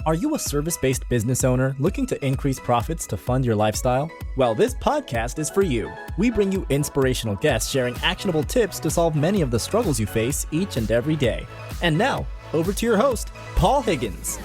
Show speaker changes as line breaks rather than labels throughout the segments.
Are you a service-based business owner looking to increase profits to fund your lifestyle? Well, this podcast is for you. We bring you inspirational guests sharing actionable tips to solve many of the struggles you face each and every day. And now, over to your host, Paul Higgins.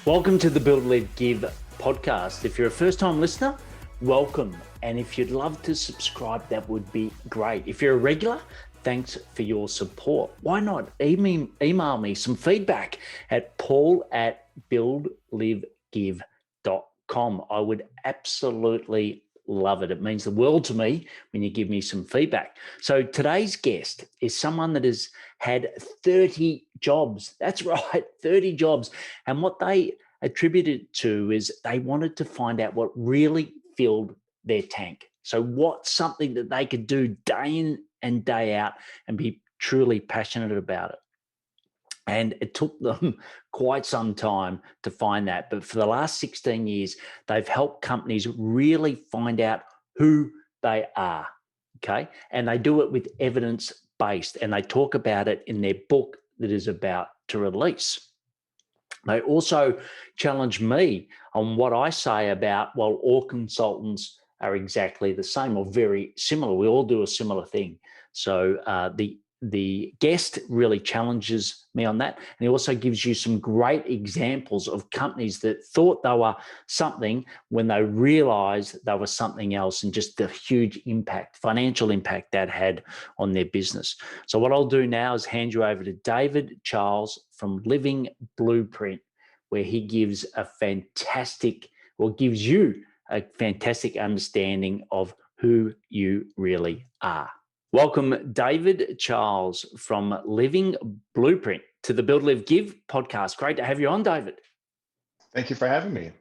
Welcome to the Build, Live, Give podcast. If you're a first-time listener, welcome. And if you'd love to subscribe, that would be great. If you're a regular, thanks for your support. Why not email me some feedback at paul@buildlivegive.com. I would absolutely love it. It means the world to me when you give me some feedback. So today's guest is someone that has had 30 jobs. That's right, 30 jobs. And what they attributed to is they wanted to find out what really filled their tank. So what's something that they could do day in and day out and be truly passionate about it. And it took them quite some time to find that. But for the last 16 years, they've helped companies really find out who they are, okay? And they do it with evidence-based, and they talk about it in their book that is about to release. They also challenge me on what I say about, well, all consultants are exactly the same or very similar. We all do a similar thing. So the guest really challenges me on that. And he also gives you some great examples of companies that thought they were something when they realized they were something else, and just the huge impact, financial impact that had on their business. So what I'll do now is hand you over to David Charles from Living Blueprint, where he gives gives you a fantastic understanding of who you really are. Welcome, David Charles from Living Blueprint to the Build, Live, Give podcast. Great to have you on, David.
Thank you for having me.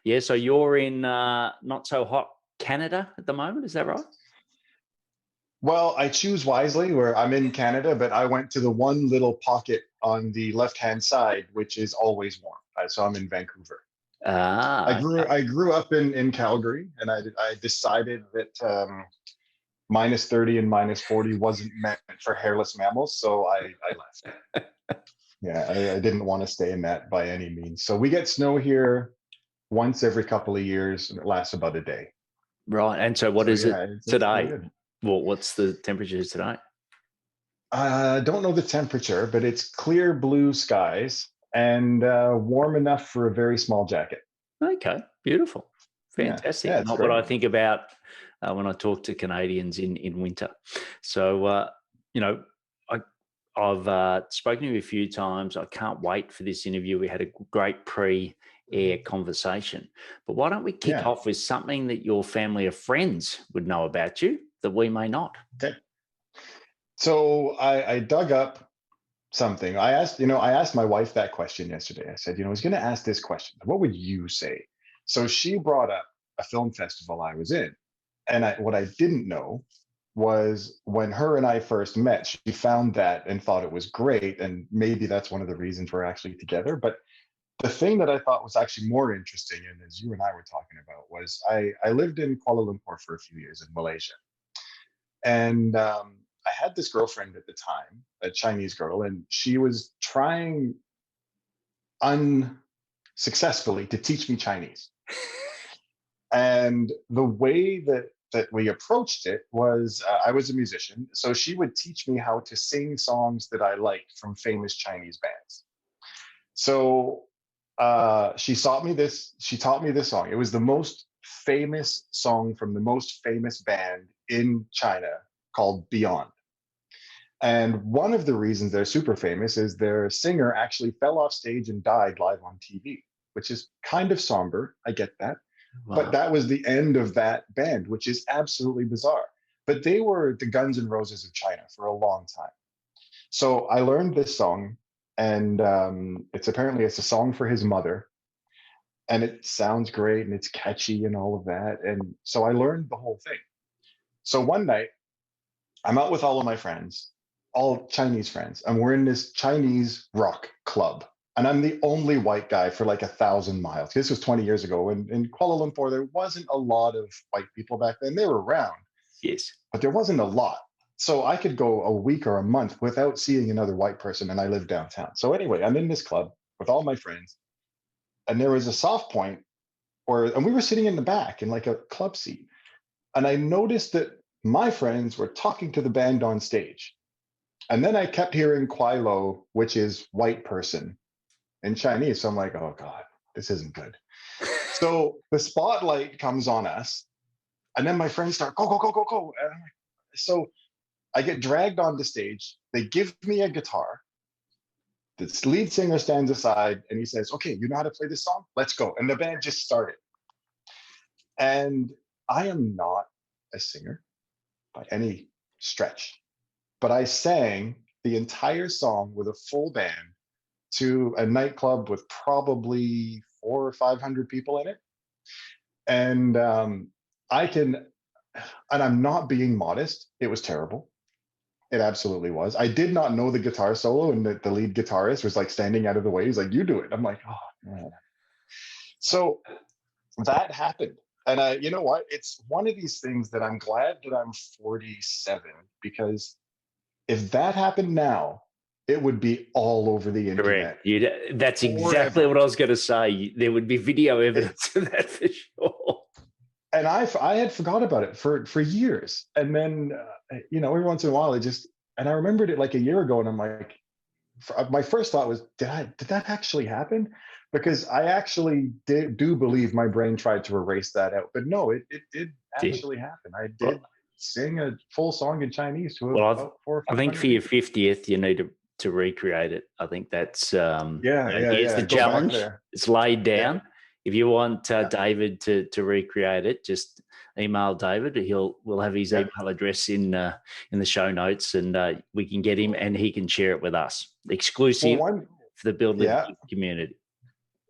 Yeah, so you're in not so hot Canada at the moment, is that right?
Well, I choose wisely where I'm in Canada, but I went to the one little pocket on the left-hand side, which is always warm. So I'm in Vancouver. I grew up in Calgary, and I decided that minus 30 and minus 40 wasn't meant for hairless mammals, so I left. Yeah, I didn't want to stay in that by any means. So we get snow here once every couple of years, and it lasts about a day.
Right, and so what is it today?
Well,
what's the temperature today?
I don't know the temperature, but it's clear blue skies and warm enough for a very small jacket.
Okay, beautiful. Fantastic.
Yeah,
Not
great.
what I think about when I talk to Canadians in winter. So, I've spoken to you a few times. I can't wait for this interview. We had a great pre-air conversation. But why don't we kick off with something that your family or friends would know about you that we may not?
Okay. So I dug up something. I asked my wife that question yesterday. I said, I was going to ask this question. What would you say? So she brought up a film festival I was in. And what I didn't know was when her and I first met, she found that and thought it was great. And maybe that's one of the reasons we're actually together. But the thing that I thought was actually more interesting, and as you and I were talking about, was I lived in Kuala Lumpur for a few years in Malaysia. And I had this girlfriend at the time, a Chinese girl, and she was trying unsuccessfully to teach me Chinese. And the way that we approached it was I was a musician, so she would teach me how to sing songs that I liked from famous Chinese bands. So she taught me this song. It was the most famous song from the most famous band in China called Beyond. And one of the reasons they're super famous is their singer actually fell off stage and died live on TV, which is kind of somber. I get that. Wow. But that was the end of that band, which is absolutely bizarre. But they were the Guns N' Roses of China for a long time. So I learned this song, and it's a song for his mother. And it sounds great, and it's catchy and all of that. And so I learned the whole thing. So one night, I'm out with all of my friends, all Chinese friends, and we're in this Chinese rock club. And I'm the only white guy for like 1,000 miles. This was 20 years ago. And in Kuala Lumpur, there wasn't a lot of white people back then. They were around.
Yes.
But there wasn't a lot. So I could go a week or a month without seeing another white person, and I live downtown. So anyway, I'm in this club with all my friends. And there was a soft point and we were sitting in the back in like a club seat. And I noticed that my friends were talking to the band on stage. And then I kept hearing Kwai Lo, which is white person in Chinese. So I'm like, oh God, this isn't good. So the spotlight comes on us. And then my friends start, go, go, go, go, go. So I get dragged onto stage. They give me a guitar. The lead singer stands aside and he says, okay, you know how to play this song? Let's go. And the band just started. And I am not a singer by any stretch, but I sang the entire song with a full band to a nightclub with probably 400 or 500 people in it. And I'm not being modest. It was terrible. It absolutely was. I did not know the guitar solo, and the lead guitarist was like standing out of the way. He's like, you do it. I'm like, oh, man. So that happened. And you know what? It's one of these things that I'm glad that I'm 47, because if that happened now, it would be all over the internet.
Correct. That's exactly what I was going to say. There would be video evidence of that for sure.
And I had forgot about it for years. And then, every once in a while, and I remembered it like a year ago. And I'm like, my first thought was, did that actually happen? Because I actually do believe my brain tried to erase that out. But no, it did actually happen. I did sing a full song in Chinese to about 400 or 500
I think for your
people.
50th, you need to recreate it. I think that's here's the
Go
challenge.
there.
It's laid down.
Yeah.
If you want David to recreate it, just email David. We'll have his email address in the show notes, and we can get him and he can share it with us. Exclusive for the Build Live community.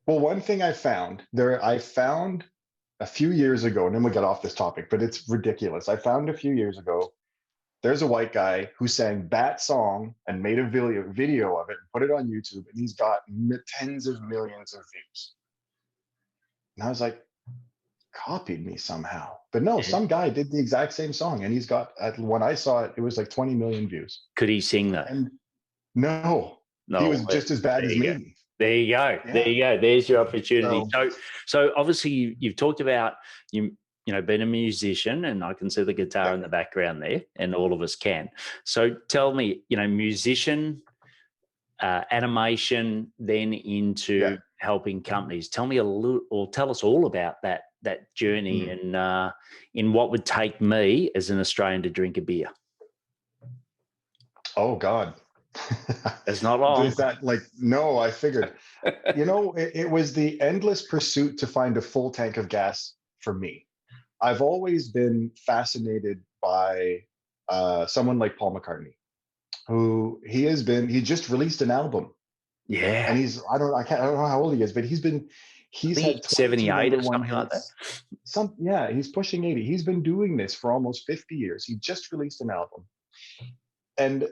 Well, one thing I found a few years ago, and then we got off this topic, but it's ridiculous. I found a few years ago, there's a white guy who sang that song and made a video of it and put it on YouTube, and he's got tens of millions of views. And I was like, copied me somehow. But no, some guy did the exact same song, and he's got, when I saw it, it was like 20 million views.
Could he sing though?
And no, he was just as bad as me.
There you go. Yeah. There you go. There's your opportunity. So obviously you've talked about being a musician, and I can see the guitar in the background there, and all of us can. So tell me, musician, animation, then into helping companies. Tell me a little, or tell us all about that journey, and in what would take me as an Australian to drink a beer.
Oh God.
It's not long.
Is that no, I figured, it was the endless pursuit to find a full tank of gas for me. I've always been fascinated by someone like Paul McCartney, who he just released an album.
Yeah.
And I don't know how old he is, but he's had
78 or something like that.
He's pushing 80. He's been doing this for almost 50 years. He just released an album. And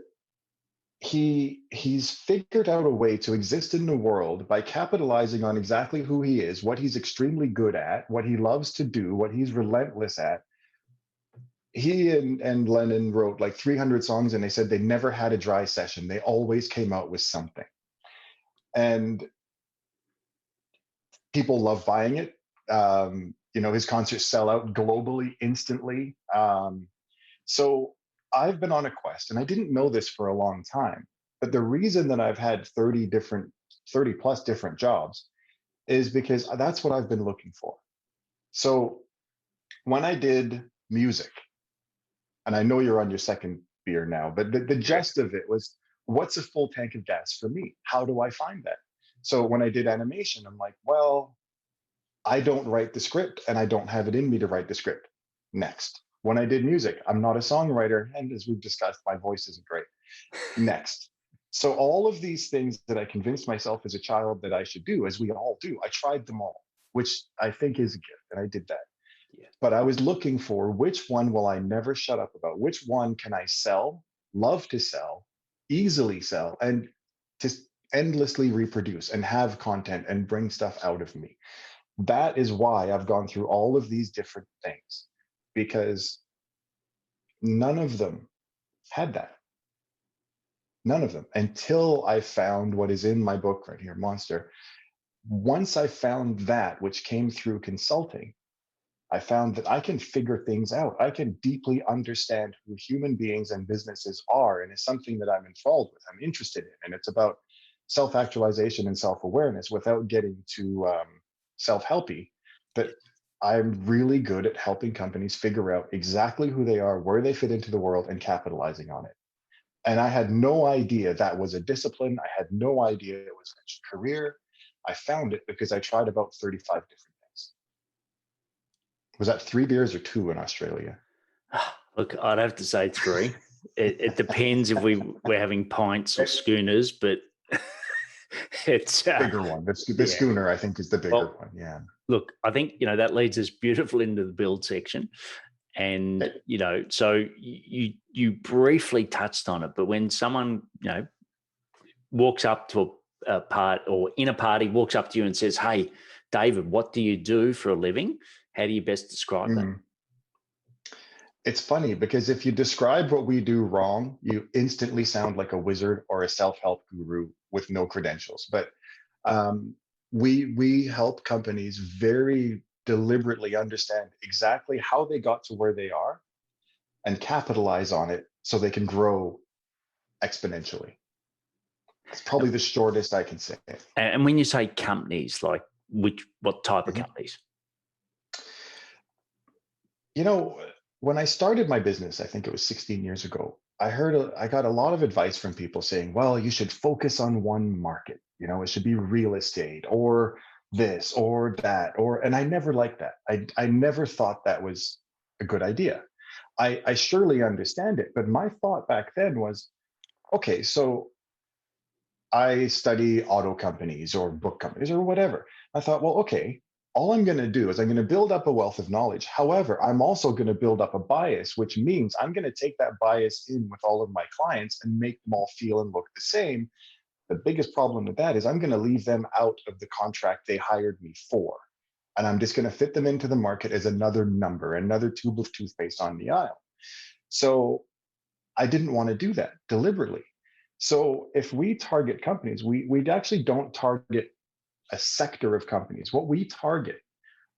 he's figured out a way to exist in the world by capitalizing on exactly who he is, what he's extremely good at, what he loves to do, what he's relentless at. He and Lennon wrote like 300 songs, and they said they never had a dry session. They always came out with something. And people love buying it. His concerts sell out globally instantly. So I've been on a quest, and I didn't know this for a long time, but the reason that I've had 30 plus different jobs is because that's what I've been looking for. So when I did music, and I know you're on your second beer now, but the gist of it was, what's a full tank of gas for me? How do I find that? So when I did animation, I'm like, well, I don't write the script, and I don't have it in me to write the script. Next. When I did music, I'm not a songwriter, and as we've discussed, my voice isn't great. Next. So all of these things that I convinced myself as a child that I should do, as we all do, I tried them all, which I think is a gift, and I did that. Yeah. But I was looking for, which one will I never shut up about? Which one can I sell, love to sell, easily sell, and just endlessly reproduce and have content and bring stuff out of me? That is why I've gone through all of these different things, because none of them had that. None of them, until I found what is in my book right here, Monster. once I found that, which came through consulting, I found that I can figure things out. I can deeply understand who human beings and businesses are, and it's something that I'm enthralled with, I'm interested in. And it's about self-actualization and self-awareness without getting too self-helpy. But I'm really good at helping companies figure out exactly who they are, where they fit into the world, and capitalizing on it. And I had no idea that was a discipline. I had no idea it was a career. I found it because I tried about 35 different things. Was that 3 beers or 2 in Australia?
Look, I'd have to say 3. It depends if we're having pints or schooners, but it's
bigger one. The schooner, I think, is the bigger one. Yeah.
Look, I think, that leads us beautifully into the build section. And, so you briefly touched on it, but when someone, walks up to a part or in a party, walks up to you and says, "Hey, David, what do you do for a living?" How do you best describe that?
It's funny because if you describe what we do wrong, you instantly sound like a wizard or a self-help guru with no credentials. But we help companies very deliberately understand exactly how they got to where they are and capitalize on it so they can grow exponentially. It's probably the shortest I can say.
And when you say companies, like what type of companies?
When I started my business, I think it was 16 years ago, I got a lot of advice from people saying, well, you should focus on one market. It should be real estate or this or that, and I never liked that. I never thought that was a good idea. I surely understand it, but my thought back then was, okay, so I study auto companies or book companies or whatever. I thought, well, okay, all I'm going to do is I'm going to build up a wealth of knowledge. However, I'm also going to build up a bias, which means I'm going to take that bias in with all of my clients and make them all feel and look the same. The biggest problem with that is I'm going to leave them out of the contract they hired me for. And I'm just going to fit them into the market as another number, another tube of toothpaste on the aisle. So I didn't want to do that deliberately. So if we target companies, we actually don't target a sector of companies. What we target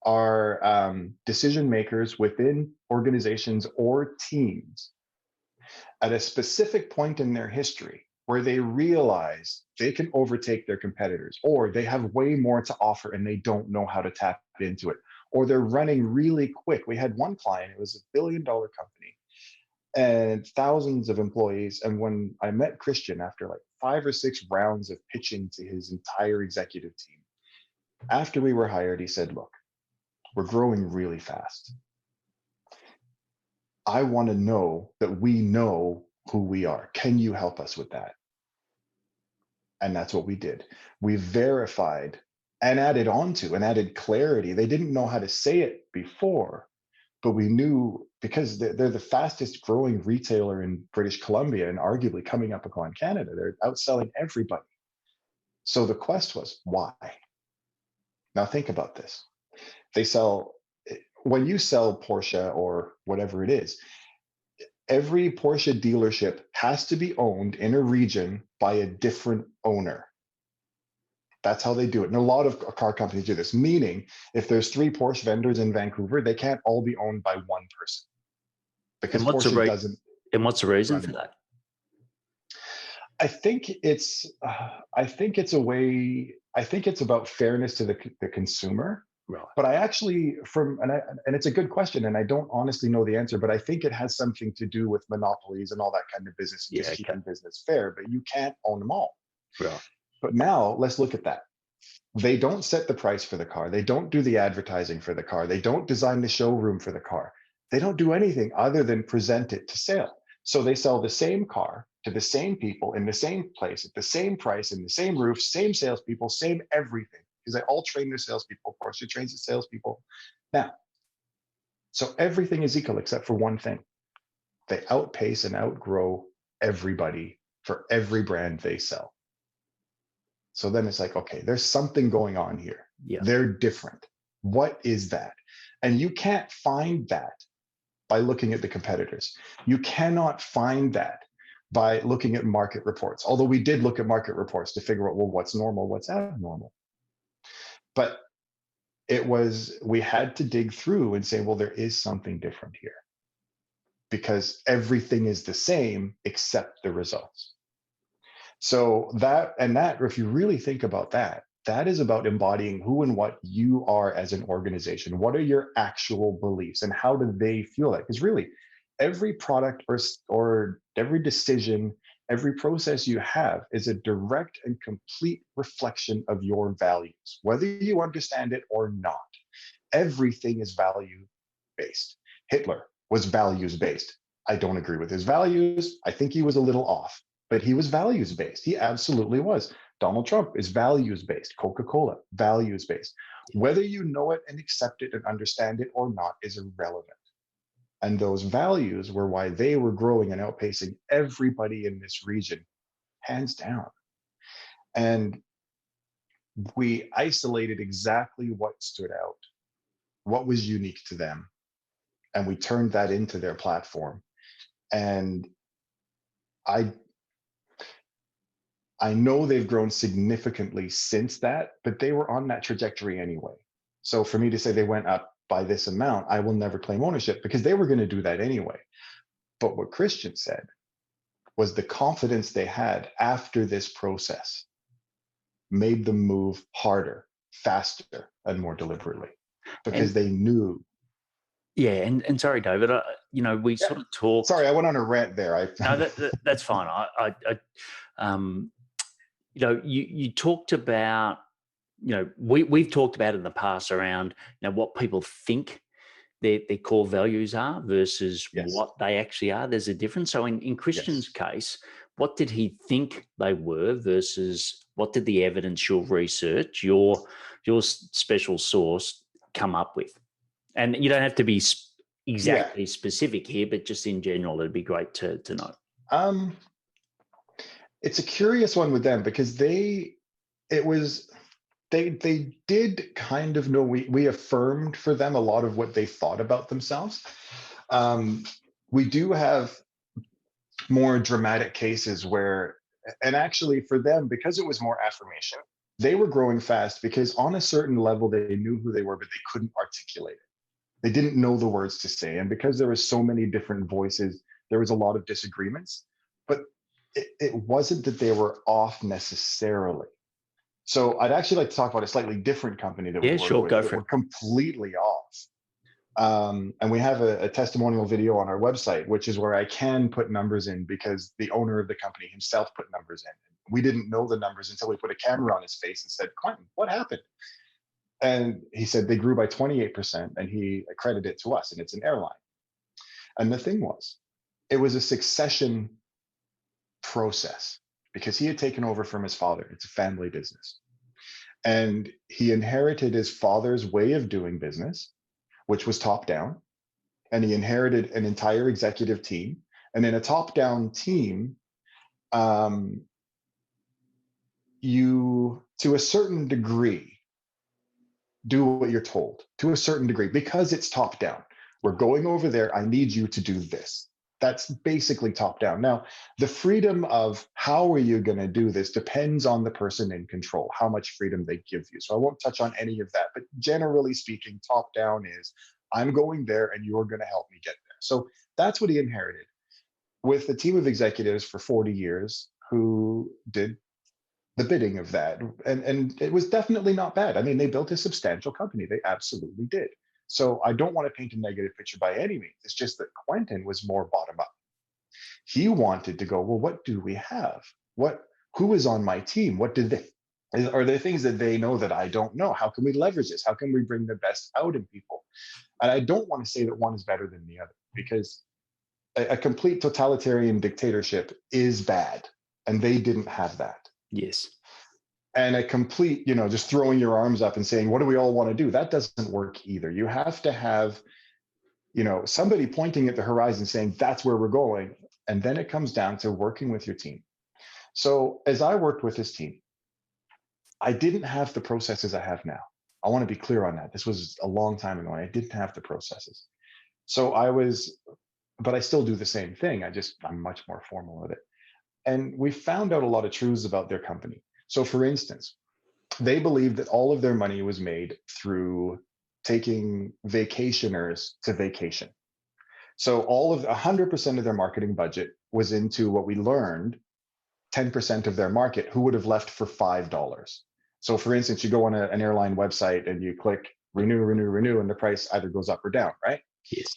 are decision makers within organizations or teams at a specific point in their history where they realize they can overtake their competitors, or they have way more to offer and they don't know how to tap into it, or they're running really quick. We had one client, it was $1 billion company and thousands of employees. And when I met Christian after like 5 or 6 rounds of pitching to his entire executive team, after we were hired, he said, look, we're growing really fast. I want to know that we know who we are. Can you help us with that? And that's what we did. We verified and added onto and added clarity. They didn't know how to say it before, but we knew because they're the fastest growing retailer in British Columbia and arguably coming up upon Canada. They're outselling everybody. So the quest was, why? Now think about this. When you sell Porsche or whatever it is, every Porsche dealership has to be owned in a region by a different owner. That's how they do it. And a lot of car companies do this, meaning if there's 3 Porsche vendors in Vancouver, they can't all be owned by one person. Because Porsche doesn't.
And what's the reason for that?
I think it's a way. I think it's about fairness to the consumer.
Right.
But I actually, and it's a good question, and I don't honestly know the answer, but I think it has something to do with monopolies and all that kind of business, and just keeping business fair. But you can't own them all.
Yeah.
But now let's look at that. They don't set the price for the car. They don't do the advertising for the car. They don't design the showroom for the car. They don't do anything other than present it to sale. So they sell the same car to the same people in the same place at the same price, in the same roof, same salespeople, same everything, because they all train their salespeople. Porsche trains the salespeople. Now, so everything is equal except for one thing. They outpace and outgrow everybody for every brand they sell. So then it's like, okay, there's something going on here.
Yeah.
They're different. What is that? And you can't find that by looking at the competitors. You cannot find that by looking at market reports. Although we did look at market reports to figure out, well, what's normal, what's abnormal. But we had to dig through and say, well, there is something different here, because everything is the same except the results. So if you really think about that, that is about embodying who and what you are as an organization. What are your actual beliefs and how do they feel like? Because really, every product or every decision, every process you have is a direct and complete reflection of your values, whether you understand it or not. Everything is value based. Hitler was values based. I don't agree with his values. I think he was a little off, but he was values based. He absolutely was. Donald Trump is values based. Coca-Cola, values based. Whether you know it and accept it and understand it or not is irrelevant. And those values were why they were growing and outpacing everybody in this region, hands down. And we isolated exactly what stood out, what was unique to them, and we turned that into their platform. And I know they've grown significantly since that, but they were on that trajectory anyway. So for me to say they went up by this amount, I will never claim ownership because they were going to do that anyway. But what Christian said was the confidence they had after this process made them move harder, faster, and more deliberately because they knew.
Yeah, and sorry, David, we sort of talked.
Sorry, I went on a rant there.
No, that's fine. You talked about, we've talked about in the past around, what people think their core values are versus what they actually are. There's a difference. So in Christian's case, what did he think they were versus what did the evidence, your research, your special source come up with? And you don't have to be exactly specific here, but just in general, it'd be great to know.
It's a curious one with them because they did kind of know, we affirmed for them a lot of what they thought about themselves. We do have more dramatic cases where, and actually for them, because it was more affirmation, they were growing fast because on a certain level, they knew who they were, but they couldn't articulate it. They didn't know the words to say. And because there was so many different voices, there was a lot of disagreements, but it wasn't that they were off necessarily. So I'd actually like to talk about a slightly different company that we work with that were completely off. And we have a testimonial video on our website, which is where I can put numbers in because the owner of the company himself put numbers in. We didn't know the numbers until we put a camera on his face and said, "Quentin, what happened?" And he said they grew by 28%, and he accredited it to us, and it's an airline. And the thing was, it was a succession process because he had taken over from his father. It's a family business. And he inherited his father's way of doing business, which was top down. And he inherited an entire executive team. And in a top down team, you, to a certain degree, do what you're told to a certain degree because it's top down. We're going over there. I need you to do this. That's basically top down. Now, the freedom of how are you going to do this depends on the person in control, how much freedom they give you. So I won't touch on any of that. But generally speaking, top down is I'm going there and you're going to help me get there. So that's what he inherited with a team of executives for 40 years who did the bidding of that. And it was definitely not bad. I mean, they built a substantial company. They absolutely did. So I don't want to paint a negative picture by any means. It's just that Quentin was more bottom up. He wanted to go, well, what do we have? Who is on my team? Are there things that they know that I don't know? How can we leverage this? How can we bring the best out in people? And I don't want to say that one is better than the other because a complete totalitarian dictatorship is bad. And they didn't have that.
Yes.
And a complete, just throwing your arms up and saying, what do we all want to do? That doesn't work either. You have to have, somebody pointing at the horizon saying, that's where we're going. And then it comes down to working with your team. So as I worked with his team, I didn't have the processes I have now. I want to be clear on that. This was a long time ago, and I didn't have the processes. So but I still do the same thing. I'm much more formal with it. And we found out a lot of truths about their company. So for instance, They believed that all of their money was made through taking vacationers to vacation. So all of 100% of their marketing budget was into what we learned 10% of their market who would have left for $5. So for instance, you go on an airline website and you click renew, renew, renew, and the price either goes up or down, right?
Yes.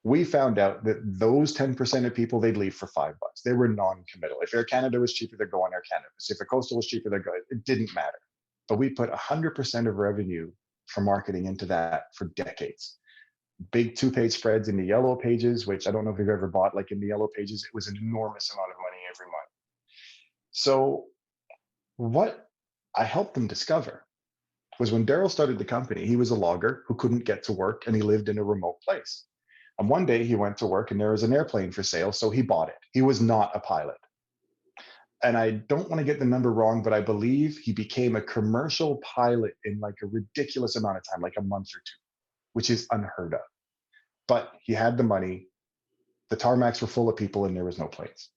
We found out that those 10% of people, they'd leave for $5. They were non-committal. If Air Canada was cheaper, they'd go on Air Canada. If a coastal was cheaper, they'd go. It didn't matter. But we put 100% of revenue for marketing into that for decades. Big 2-page spreads in the yellow pages, which I don't know if you've ever bought, like in the yellow pages, it was an enormous amount of money every month. So what I helped them discover was when Daryl started the company, he was a logger who couldn't get to work and he lived in a remote place. And one day he went to work and there was an airplane for sale, so he bought it. He was not a pilot. And I don't want to get the number wrong, but I believe he became a commercial pilot in like a ridiculous amount of time, like a month or two, which is unheard of. But he had the money, the tarmacs were full of people and there was no planes.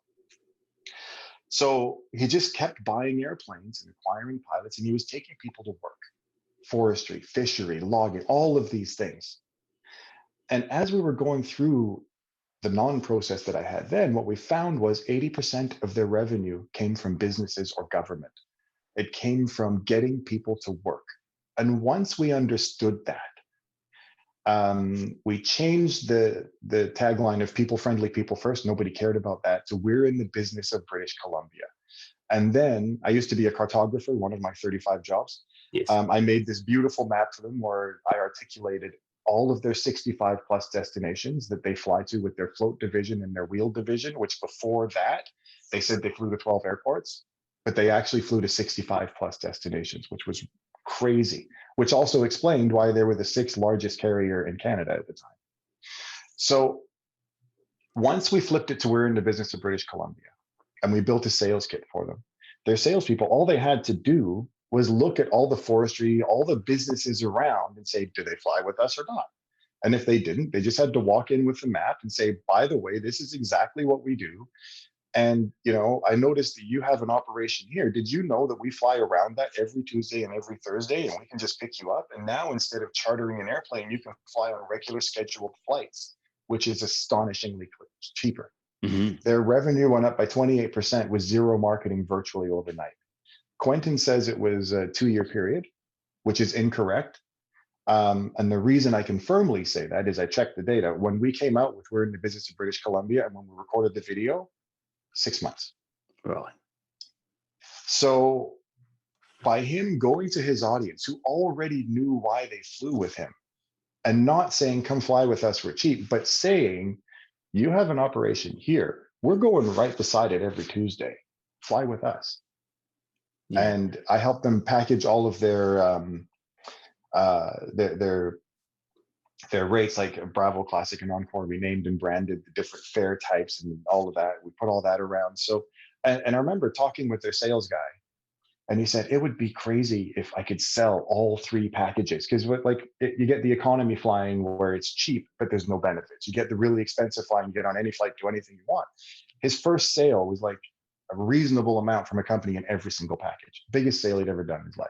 So he just kept buying airplanes and acquiring pilots, and he was taking people to work, forestry, fishery, logging, all of these things. And as we were going through the non-process that I had then, what we found was 80% of their revenue came from businesses or government. It came from getting people to work. And once we understood that, we changed the tagline of people friendly, people first. Nobody cared about that. So we're in the business of British Columbia. And then I used to be a cartographer, one of my 35 jobs.
Yes.
I made this beautiful map for them where I articulated all of their 65 plus destinations that they fly to with their float division and their wheel division, which before that, they said they flew to 12 airports, but they actually flew to 65 plus destinations, which was crazy, which also explained why they were the 6th largest carrier in Canada at the time. So once we flipped it to we're in the business of British Columbia and we built a sales kit for them, their salespeople, all they had to do was look at all the forestry, all the businesses around and say, do they fly with us or not? And if they didn't, they just had to walk in with the map and say, by the way, this is exactly what we do. And, I noticed that you have an operation here. Did you know that we fly around that every Tuesday and every Thursday, and we can just pick you up? And now instead of chartering an airplane, you can fly on regular scheduled flights, which is astonishingly cheaper.
Mm-hmm.
Their revenue went up by 28% with zero marketing virtually overnight. Quentin says it was a 2-year period, which is incorrect. And the reason I can firmly say that is I checked the data. When we came out with We're in the Business of British Columbia and when we recorded the video, 6 months.
Right.
So by him going to his audience who already knew why they flew with him and not saying, come fly with us, we're cheap, but saying, you have an operation here. We're going right beside it every Tuesday. Fly with us. Yeah. And I helped them package all of their rates, like Bravo Classic and Encore. We named and branded the different fare types and all of that. We put all that around. So, and I remember talking with their sales guy, and he said it would be crazy if I could sell all 3 packages, because you get the economy flying where it's cheap, but there's no benefits. You get the really expensive flying, you get on any flight, do anything you want. His first sale was like a reasonable amount from a company in every single package. Biggest sale he'd ever done in his life.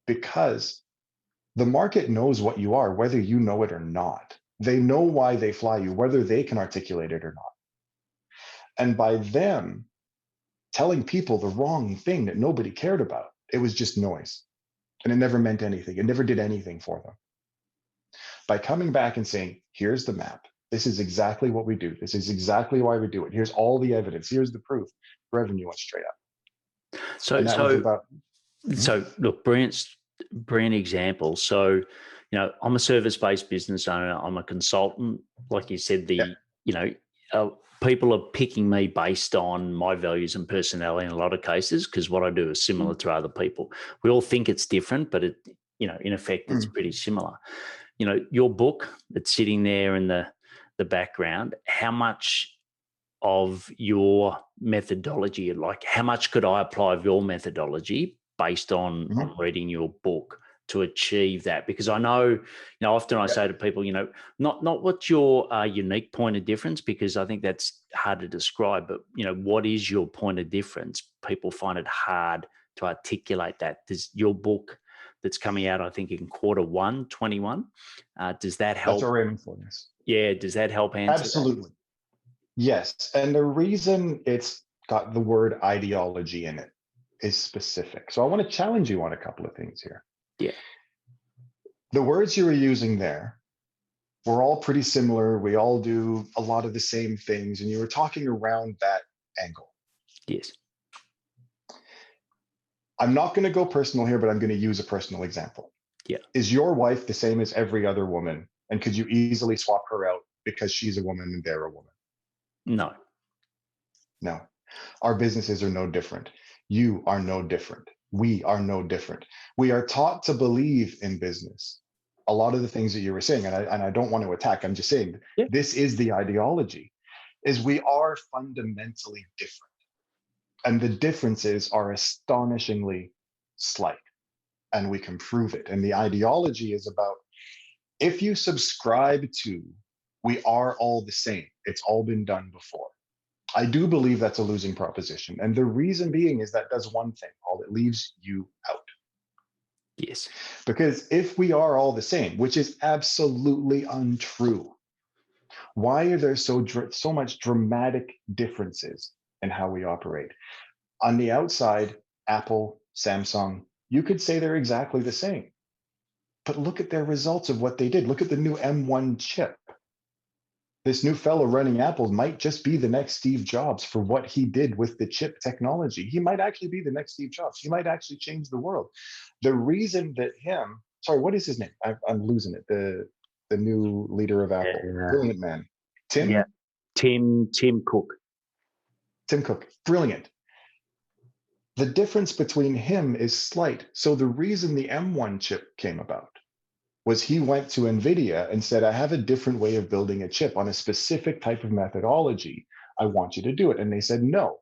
Because the market knows what you are, whether you know it or not. They know why they fly you, whether they can articulate it or not. And by them telling people the wrong thing that nobody cared about, it was just noise. And it never meant anything. It never did anything for them. By coming back and saying, here's the map. This is exactly what we do. This is exactly why we do it. Here's all the evidence. Here's the proof. Revenue went straight up.
So look, brilliant example. So, I'm a service-based business owner. I'm a consultant. Like you said, people are picking me based on my values and personality in a lot of cases, because what I do is similar to other people. We all think it's different, but it, in effect, it's pretty similar. Your book that's sitting there in the background, how much of your methodology, like how much could I apply of your methodology based on reading your book to achieve that? Because I know, often I say to people, not what's your unique point of difference, because I think that's hard to describe, but, what is your point of difference? People find it hard to articulate that. Does your book that's coming out, I think, in Q1 21, does that help?
That's what we're aiming for, yes.
Yeah, does that help answer
Absolutely. Yes. And the reason it's got the word ideology in it is specific. So I want to challenge you on a couple of things here.
Yeah.
The words you were using there were all pretty similar. We all do a lot of the same things. And you were talking around that angle.
Yes.
I'm not going to go personal here, but I'm going to use a personal example.
Yeah.
Is your wife the same as every other woman? And could you easily swap her out because she's a woman and they're a woman?
No.
No. Our businesses are no different. You are no different. We are no different. We are taught to believe in business. A lot of the things that you were saying, and I don't want to attack, I'm just saying, This is the ideology, is we are fundamentally different. And the differences are astonishingly slight. And we can prove it. And the ideology is about, if you subscribe to, we are all the same, it's all been done before. I do believe that's a losing proposition. And the reason being is that does one thing, Paul, it leaves you out.
Yes.
Because if we are all the same, which is absolutely untrue, why are there so much dramatic differences in how we operate? On the outside, Apple, Samsung, you could say they're exactly the same. But look at their results of what they did. Look at the new M1 chip. This new fellow running Apple might just be the next Steve Jobs for what he did with the chip technology. He might actually be the next Steve Jobs. He might actually change the world. The reason that what is his name? I'm losing it. The new leader of Apple, brilliant man. Tim
Cook.
Tim Cook, brilliant. The difference between him is slight. So the reason the M1 chip came about was he went to Nvidia and said, I have a different way of building a chip on a specific type of methodology. I want you to do it. And they said, no.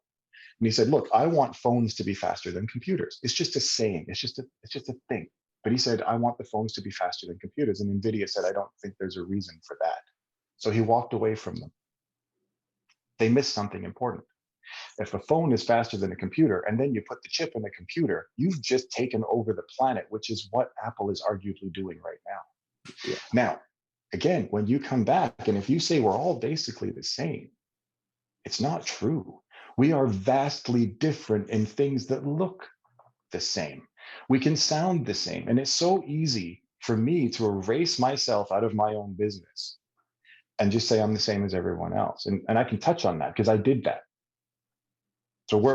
And he said, look, I want phones to be faster than computers. It's just a saying. It's just a thing. But he said, I want the phones to be faster than computers. And Nvidia said, I don't think there's a reason for that. So he walked away from them. They missed something important. If a phone is faster than a computer, and then you put the chip in the computer, you've just taken over the planet, which is what Apple is arguably doing right now.
Yeah.
Now, again, when you come back, and if you say we're all basically the same, it's not true. We are vastly different in things that look the same. We can sound the same. And it's so easy for me to erase myself out of my own business and just say I'm the same as everyone else. And I can touch on that because I did that. So where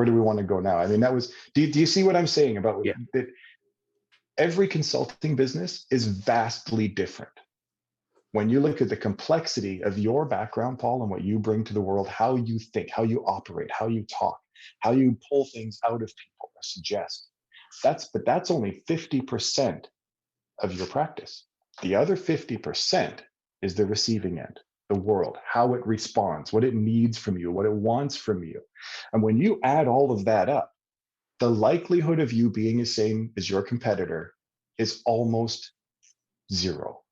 do we want to go now? I mean, that was, do you see what I'm saying about that? Every consulting business is vastly different. When you look at the complexity of your background, Paul, and what you bring to the world, how you think, how you operate, how you talk, how you pull things out of people or suggest, that's only 50% of your practice. The other 50% is the receiving end. The world, how it responds, what it needs from you, what it wants from you. And when you add all of that up, the likelihood of you being the same as your competitor is almost zero.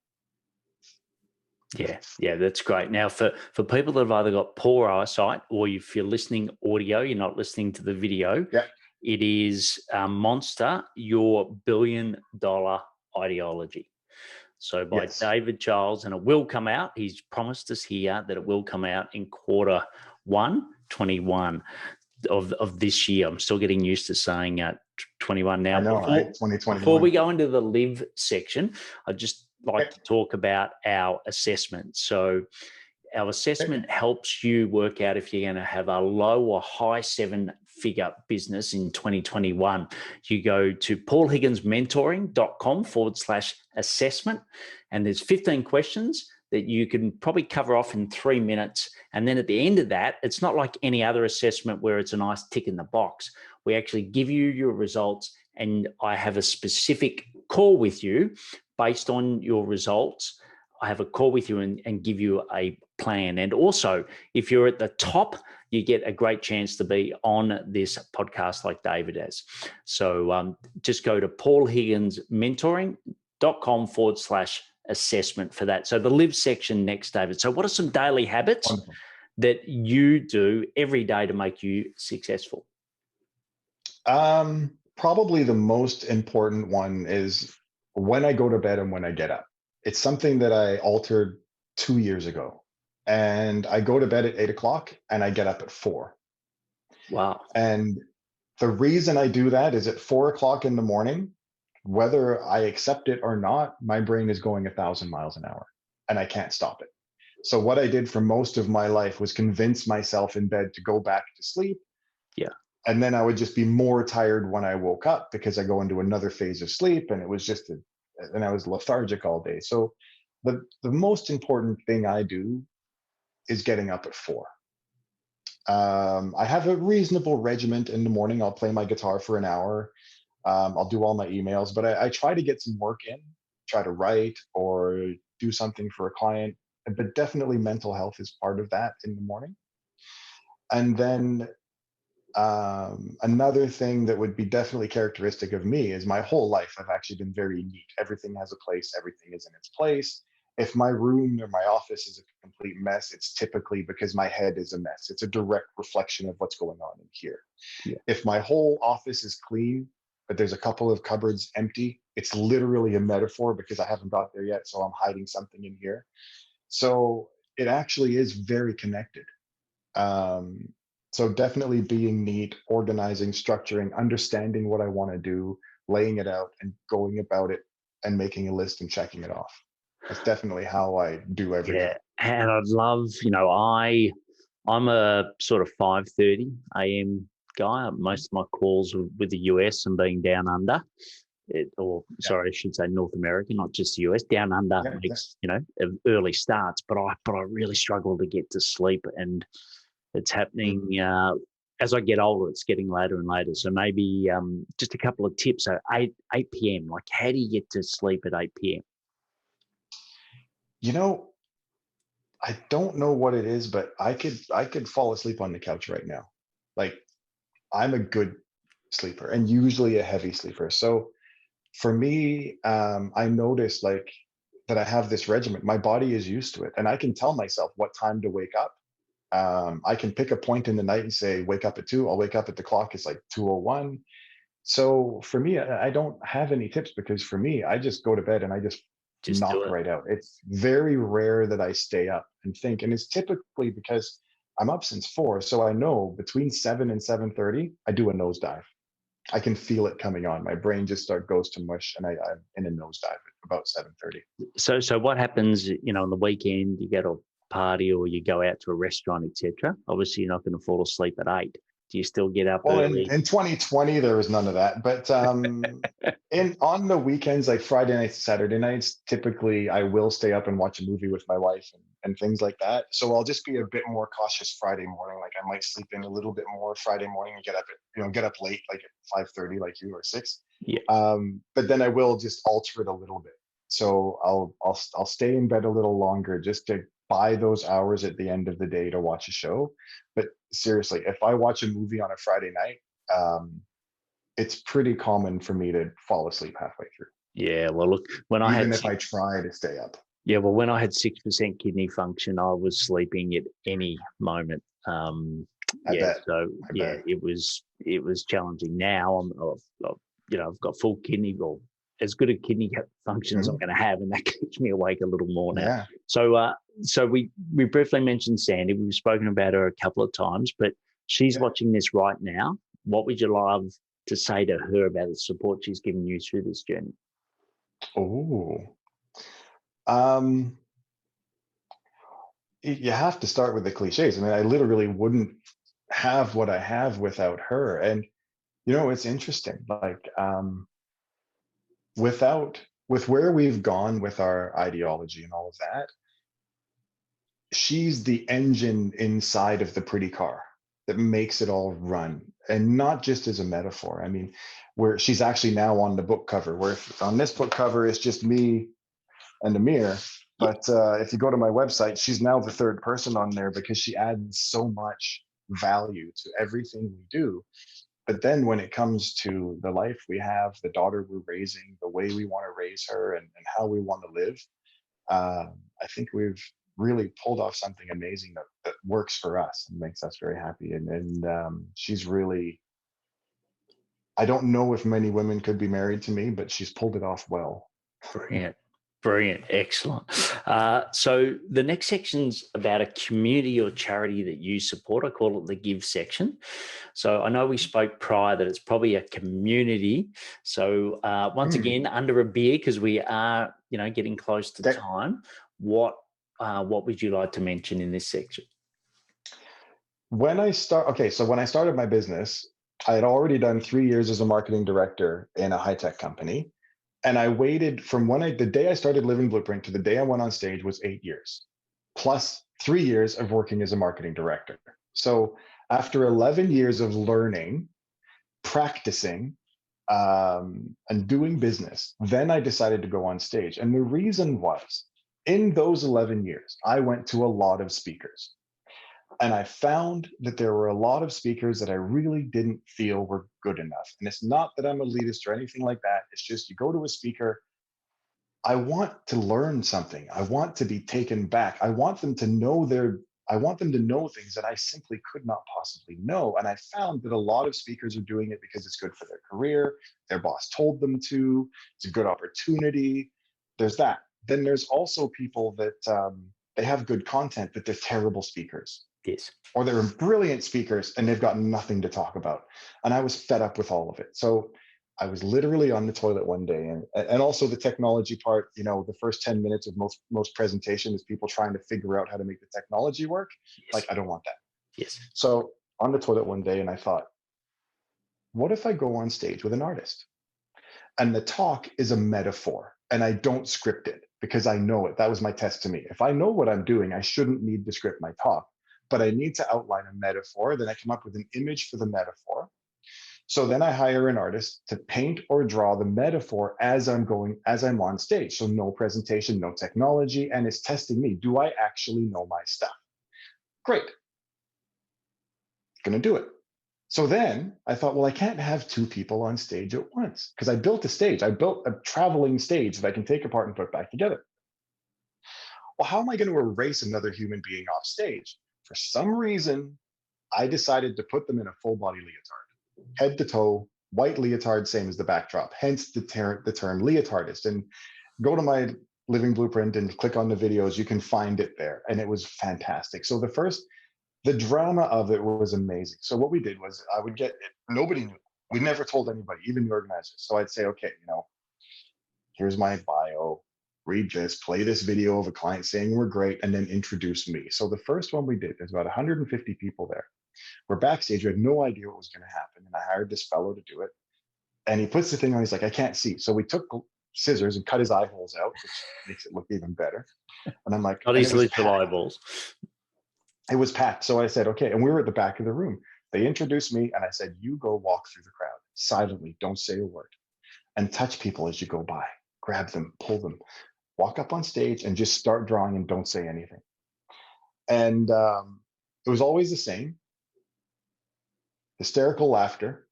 Yeah, that's great. Now, for people that have either got poor eyesight or if you're listening audio, you're not listening to the video, it is Monster, Your $1 billion Ideology. So by David Charles, and it will come out. He's promised us here that it will come out in Q1 21 of this year. I'm still getting used to saying 21 now.
I know, right? 2021.
Before we go into the live section, I'd just like to talk about our assessment. So our assessment helps you work out if you're going to have a low or high seven-figure business in 2021. You go to paulhigginsmentoring.com/assessment, and there's 15 questions that you can probably cover off in 3 minutes. And then at the end of that, it's not like any other assessment where it's a nice tick in the box. We actually give you your results, and I have a specific call with you based on your results. I have a call with you and give you a plan. And also, if you're at the top, you get a great chance to be on this podcast like David has. So just go to paulhigginsmentoring.com/assessment for that. So the live section next, David. So what are some daily habits that you do every day to make you successful?
Probably the most important one is when I go to bed and when I get up. It's something that I altered 2 years ago. And I go to bed at 8 o'clock and I get up at 4.
Wow.
And the reason I do that is at 4 o'clock in the morning, whether I accept it or not, my brain is going 1,000 miles an hour and I can't stop it. So, what I did for most of my life was convince myself in bed to go back to sleep.
Yeah.
And then I would just be more tired when I woke up because I go into another phase of sleep. And it was just, and I was lethargic all day. So, the most important thing I do is getting up at 4. I have a reasonable regiment in the morning. I'll play my guitar for an hour. I'll do all my emails, but I try to get some work in, try to write or do something for a client. But definitely mental health is part of that in the morning. And then another thing that would be definitely characteristic of me is my whole life, I've actually been very neat. Everything has a place, everything is in its place. If my room or my office is a complete mess, it's typically because my head is a mess. It's a direct reflection of what's going on in here.
Yeah.
If my whole office is clean, but there's a couple of cupboards empty, it's literally a metaphor because I haven't got there yet. So I'm hiding something in here. So it actually is very connected. Um, so definitely being neat, organizing, structuring, understanding what I want to do, laying it out and going about it and making a list and checking it off. That's definitely how I do everything.
Yeah. And I'd love, I'm a sort of 5:30 a.m. guy. Most of my calls are with the US and being down under.
Yeah.
Sorry, I should say North America, not just the US. Down under
Yeah,
makes early starts, but I really struggle to get to sleep, and it's happening as I get older. It's getting later and later. So maybe just a couple of tips. So 8 p.m. Like, how do you get to sleep at 8 p.m.?
you know, I don't know what it is, but I could fall asleep on the couch right now. Like I'm a good sleeper and usually a heavy sleeper. So for me, I noticed like that I have this regimen. My body is used to it, and I can tell myself what time to wake up. I can pick a point in the night and say, wake up at 2. I'll wake up at the clock. It's like 2:01. So for me, I don't have any tips because for me, I just go to bed and I just
Just do
knock
it.
right out. It's very rare that I stay up and think, and it's typically because I'm up since 4. So I know between 7 and 7:30, I do a nosedive. I can feel it coming on. My brain just goes to mush, and I'm in a nosedive at about 7:30.
So what happens, on the weekend, you go to a party or you go out to a restaurant, etc. Obviously, you're not going to fall asleep at 8. Do you still get up
Well, in,
early?
in 2020, there was none of that. But in on the weekends, like Friday nights, Saturday nights, typically I will stay up and watch a movie with my wife and things like that. So I'll just be a bit more cautious Friday morning. Like I might sleep in a little bit more Friday morning and get up late, like at 5:30, like you, or 6.
Yeah.
But then I will just alter it a little bit. So I'll stay in bed a little longer just to buy those hours at the end of the day to watch a show. But seriously, if I watch a movie on a Friday night, it's pretty common for me to fall asleep halfway through,
Yeah. Well, look, when I had
even if I try to stay up.
when I had 6% kidney function, I was sleeping at any moment.
I bet.
So
I
yeah,
bet.
it was challenging. Now I've got full kidney, or as good a kidney function as I'm
Mhm.
going to have, and that keeps me awake a little more now.
Yeah.
So we briefly mentioned Sandy. We've spoken about her a couple of times, but she's
Yeah.
watching this right now. What would you love to say to her about the support she's given you through this journey?
Oh. Um, you have to start with the cliches. I mean, I literally wouldn't have what I have without her. And it's interesting. Like, with where we've gone with our ideology and all of that, she's the engine inside of the pretty car that makes it all run, and not just as a metaphor. I mean, where she's actually now on the book cover, where on this book cover is just me and Amir.
Yeah.
But if you go to my website, she's now the third person on there because she adds so much value to everything we do. But then when it comes to the life we have, the daughter we're raising, the way we want to raise her, and how we want to live, I think we've really pulled off something amazing that works for us and makes us very happy. And she's really I don't know if many women could be married to me, but she's pulled it off well.
Brilliant. Brilliant. Excellent. So the next section's about a community or charity that you support. I call it the give section. So I know we spoke prior that it's probably a community. So once again, under a beer, because we are, getting close to time, what would you like to mention in this section?
So when I started my business, I had already done 3 years as a marketing director in a high-tech company. And I waited from the day I started Living Blueprint to the day I went on stage was 8 years, plus 3 years of working as a marketing director. So after 11 years of learning, practicing, and doing business, then I decided to go on stage. And the reason was, in those 11 years, I went to a lot of speakers. And I found that there were a lot of speakers that I really didn't feel were good enough. And it's not that I'm elitist or anything like that. It's just you go to a speaker, I want to learn something. I want to be taken back. I want them to know things that I simply could not possibly know. And I found that a lot of speakers are doing it because it's good for their career. Their boss told them to. It's a good opportunity. There's that. Then there's also people that they have good content, but they're terrible speakers.
Yes.
Or they're brilliant speakers and they've got nothing to talk about. And I was fed up with all of it. So I was literally on the toilet one day, and also the technology part, the first 10 minutes of most presentation is people trying to figure out how to make the technology work.
Yes.
Like, I don't want that.
Yes.
So on the toilet one day, and I thought, what if I go on stage with an artist? And the talk is a metaphor, and I don't script it because I know it. That was my test to me. If I know what I'm doing, I shouldn't need to script my talk, but I need to outline a metaphor. Then I come up with an image for the metaphor. So then I hire an artist to paint or draw the metaphor as I'm on stage. So no presentation, no technology, and it's testing me. Do I actually know my stuff? Great. Gonna do it. So then I thought, well, I can't have two people on stage at once because I built a stage. I built a traveling stage that I can take apart and put back together. Well, how am I going to erase another human being off stage? For some reason, I decided to put them in a full body leotard, head to toe, white leotard, same as the backdrop, hence the term leotardist. And go to my Living Blueprint and click on the videos, you can find it there. And it was fantastic. So the drama of it was amazing. So what we did was I would get it. Nobody knew. We never told anybody, even the organizers. So I'd say, okay, here's my bio, read this, play this video of a client saying we're great, and then introduce me. So the first one we did, there's about 150 people there. We're backstage. We had no idea what was going to happen. And I hired this fellow to do it. And he puts the thing on. He's like, I can't see. So we took scissors and cut his eye holes out, which makes it look even better. And I'm like,
not easily for eyeballs.
It was packed. So I said, okay. And we were at the back of the room. They introduced me and I said, you go walk through the crowd silently. Don't say a word and touch people as you go by. Grab them, pull them, walk up on stage and just start drawing and don't say anything. And it was always the same. Hysterical laughter,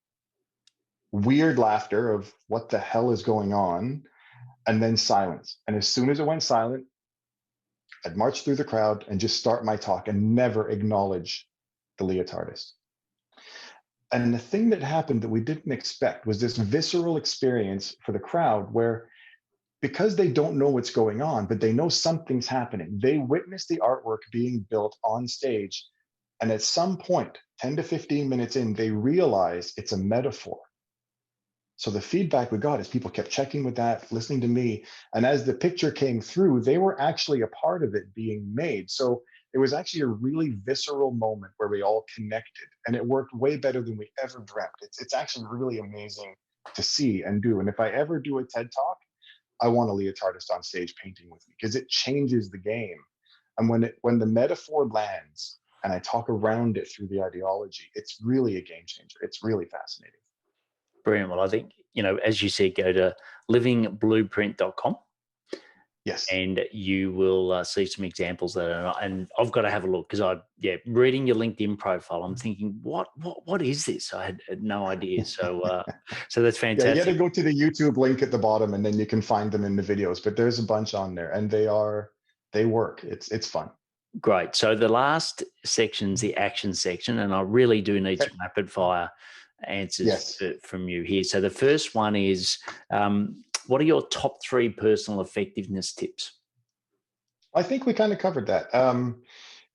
weird laughter of what the hell is going on, and then silence. And as soon as it went silent, I'd march through the crowd and just start my talk and never acknowledge the leotardist. And the thing that happened that we didn't expect was this visceral experience for the crowd where, because they don't know what's going on, but they know something's happening, they witness the artwork being built on stage. And at some point, 10 to 15 minutes in, they realize it's a metaphor. So the feedback we got is people kept checking with that, listening to me. And as the picture came through, they were actually a part of it being made. So it was actually a really visceral moment where we all connected. And it worked way better than we ever dreamt. It's actually really amazing to see and do. And if I ever do a TED Talk, I want a leotardist on stage painting with me because it changes the game. And when the metaphor lands and I talk around it through the ideology, it's really a game changer. It's really fascinating.
Brilliant. Well, I think, as you said, go to livingblueprint.com.
Yes.
And you will see some examples that and I've got to have a look because reading your LinkedIn profile, I'm thinking, what is this? I had no idea. So that's fantastic.
Yeah, you got to go to the YouTube link at the bottom and then you can find them in the videos, but there's a bunch on there and they work. It's fun.
Great. So the last section's the action section, and I really do need some rapid fire answers
Yes.
from you here. So the first one is, what are your top 3 personal effectiveness tips?
I think we kind of covered that.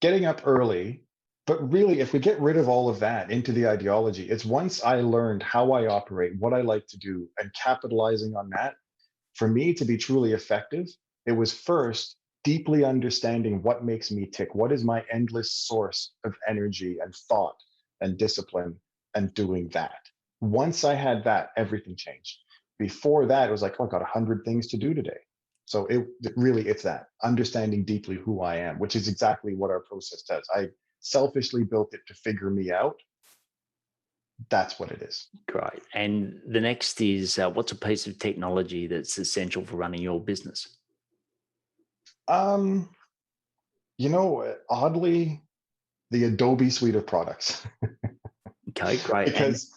Getting up early, but really, if we get rid of all of that into the ideology, it's once I learned how I operate, what I like to do, and capitalizing on that, for me to be truly effective, it was first deeply understanding what makes me tick. What is my endless source of energy and thought and discipline, and doing that. Once I had that, everything changed. Before that, it was like, oh, I got 100 things to do today. So it's that understanding deeply who I am, which is exactly what our process does. I selfishly built it to figure me out. That's what it is.
Great. And the next is, what's a piece of technology that's essential for running your business?
Um, Oddly, the Adobe suite of products.
Okay, great.
Because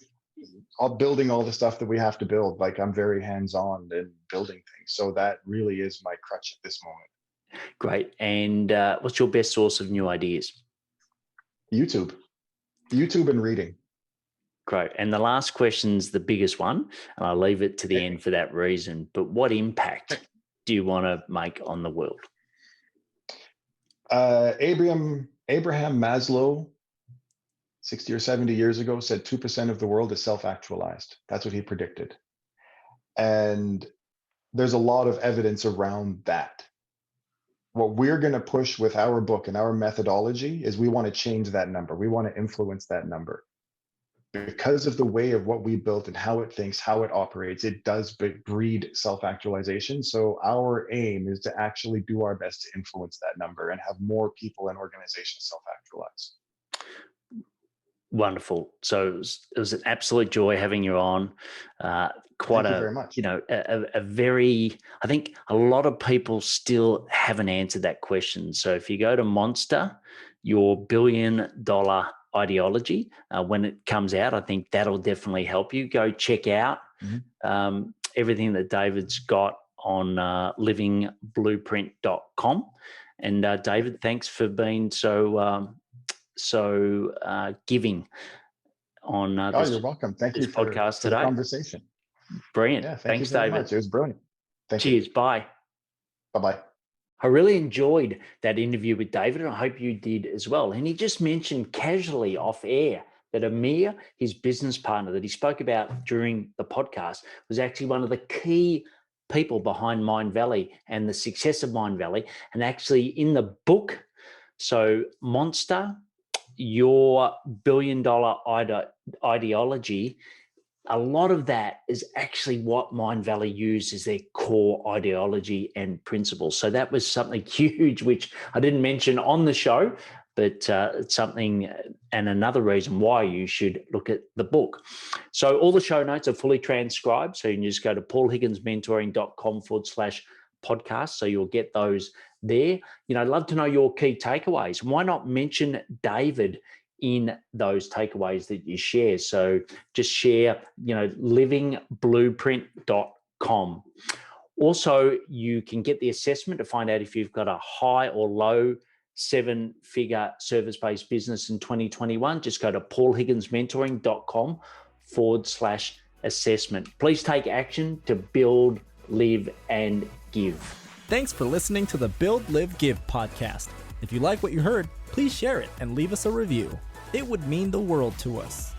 building all the stuff that we have to build, like I'm very hands-on in building things. So that really is my crutch at this moment.
Great. And what's your best source of new ideas?
YouTube and reading.
Great. And the last question's the biggest one, and I'll leave it to the end for that reason. But what impact do you want to make on the world?
Abraham Maslow, 60 or 70 years ago, said 2% of the world is self-actualized. That's what he predicted. And there's a lot of evidence around that. What we're going to push with our book and our methodology is we want to change that number. We want to influence that number. Because of the way of what we built and how it thinks, how it operates, it does breed self-actualization. So our aim is to actually do our best to influence that number and have more people and organizations self-actualize.
Wonderful. So it was an absolute joy having you on.
Thank you very much.
A very, I think a lot of people still haven't answered that question. So if you go to Monster, your $1 billion ideology, when it comes out, I think that'll definitely help you. Go check out everything that David's got on livingblueprint.com. And David, thanks for being so giving on this,
you're welcome. Thank you
for podcast today.
The conversation.
Brilliant.
Yeah,
Thanks,
you very
David.
much. It was brilliant.
Cheers.
You.
Bye.
Bye-bye.
I really enjoyed that interview with David, and I hope you did as well. And he just mentioned casually off air that Amir, his business partner that he spoke about during the podcast, was actually one of the key people behind Mind Valley and the success of Mind Valley. And actually in the book, so Monster, your $1 billion ideology, a lot of that is actually what Mind Valley use as their core ideology and principles. So that was something huge, which I didn't mention on the show, but it's something and another reason why you should look at the book. So all the show notes are fully transcribed. So you can just go to paulhigginsmentoring.com/podcast. So you'll get those there. I'd love to know your key takeaways. Why not mention David in those takeaways that you share? So just share, livingblueprint.com. Also, you can get the assessment to find out if you've got a high or low 7-figure service-based business in 2021. Just go to paulhigginsmentoring.com/assessment. Please take action to build, live, and give.
Thanks for listening to the Build, Live, Give podcast. If you like what you heard, please share it and leave us a review. It would mean the world to us.